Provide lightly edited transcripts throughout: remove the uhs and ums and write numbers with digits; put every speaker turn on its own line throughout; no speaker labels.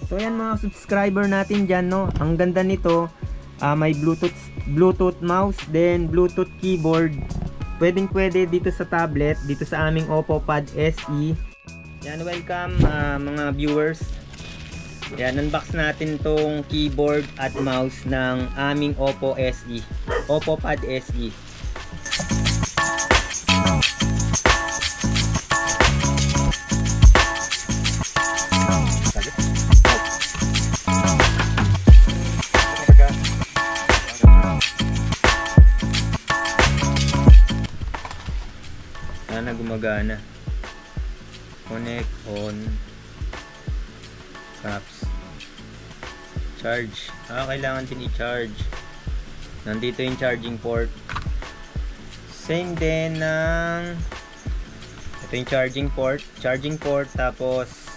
So yan mga subscriber natin dyan, no? Ang ganda nito, may Bluetooth mouse, then Bluetooth keyboard. Pwede dito sa tablet, dito sa aming Oppo Pad SE. Yan, welcome mga viewers. Yan, unbox natin tong keyboard at mouse ng aming Oppo SE, Oppo Pad SE. Sana gumagana. Connect, on, caps, charge. Kailangan din i-charge. Nandito yung charging port. Same din ng ito yung charging port, tapos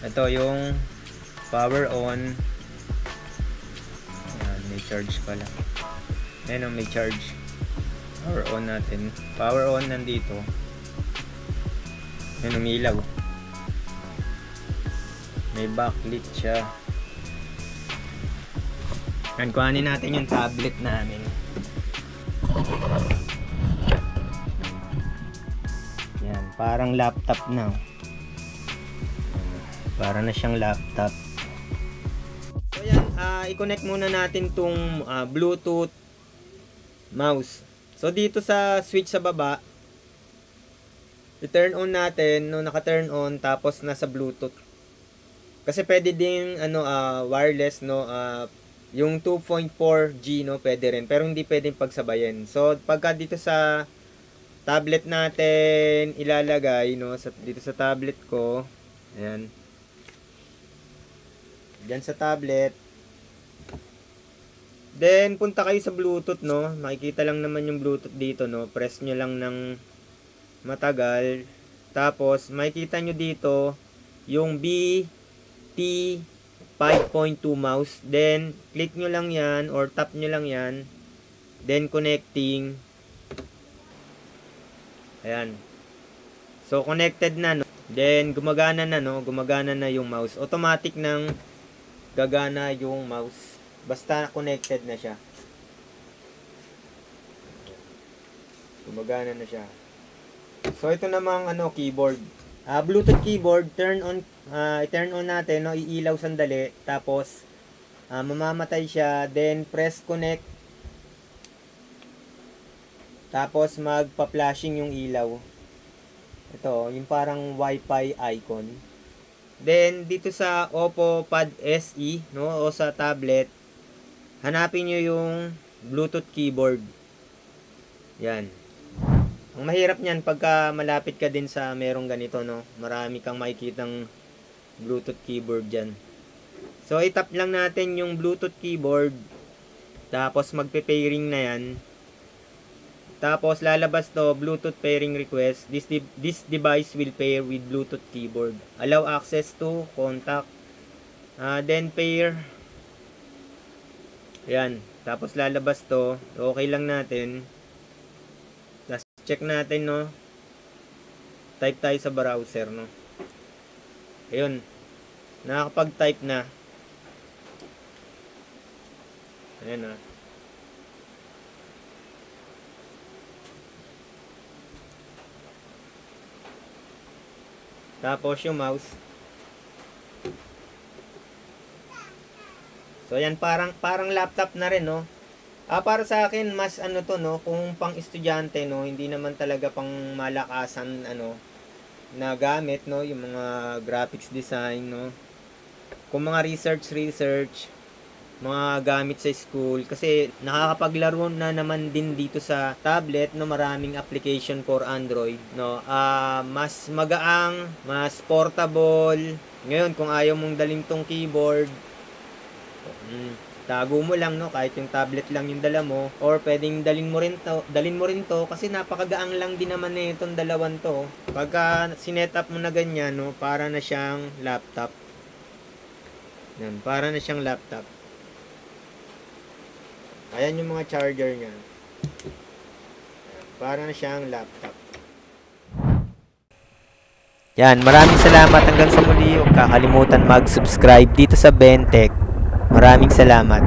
ito yung power on. Ayan, may charge pala. Ayan, may charge. Power on natin. Power on nandito. Ayan, umilaw. May backlit siya. Ayan, kuhanin natin yung tablet namin. Yan, parang laptop na. Para na siyang laptop. So yan, i-connect muna natin tong Bluetooth mouse. So dito sa switch sa baba, i-turn on natin, no, naka-turn on, tapos nasa Bluetooth. Kasi pwede ding wireless, no, yung 2.4G, no, pwede rin, pero hindi pwedeng pagsabayan. So pagka dito sa tablet natin ilalagay, no, dito sa tablet ko, ayan. Diyan sa tablet. Then punta kayo sa Bluetooth, no. Makikita lang naman yung Bluetooth dito, no. Press nyo lang ng matagal. Tapos makikita nyo dito yung BT 5.2 mouse. Then click nyo lang yan or tap nyo lang yan. Then connecting. Ayan. So connected na, no. Then gumagana na, no. Gumagana na yung mouse. Automatic nang gagana yung mouse. Basta connected na siya. Gumagana na siya. So ito namang keyboard. Bluetooth keyboard, turn on natin, no, iilaw sandali, tapos mamamatay siya, then press connect. Tapos magpa-flashing yung ilaw. Ito, yung parang Wi-Fi icon. Then dito sa Oppo Pad SE, no, o sa tablet, hanapin niyo yung Bluetooth keyboard. Yan. Ang mahirap niyan pagka malapit ka din sa merong ganito, no. Marami kang makikitang Bluetooth keyboard diyan. So i-tap lang natin yung Bluetooth keyboard. Tapos magpe-pairing na 'yan. Tapos lalabas to, Bluetooth pairing request. This device will pair with Bluetooth keyboard. Allow access to contact. Then pair. Yan. Tapos lalabas to. Okay lang natin. Tapos check natin, no. Type tayo sa browser, no. Ayun. Nakakapag-type na. Ayan, na. Tapos yung mouse. So yan, parang laptop na rin, no. Para sa akin mas to, no, kung pang estudyante, no, hindi naman talaga pang malakasan na gamit, no, yung mga graphics design, no. Kung mga research, mga gamit sa school, kasi nakakapaglaro na naman din dito sa tablet, no, maraming application for Android, no. Mas magaang, mas portable. Ngayon kung ayaw mong dalhin tong keyboard, tago mo lang, no, kahit yung tablet lang yung dala mo, or pwedeng dalhin mo rin to kasi napakagaang lang din naman itong dalawan to. Pagka sinet-up mo na ganyan, no, para na siyang laptop. Yan, para na siyang laptop. Ayan yung mga charger niya. Para na siyang laptop. Yan, maraming salamat hanggang sa muli. Huwag kakalimutan mag-subscribe dito sa Bentech. Maraming salamat.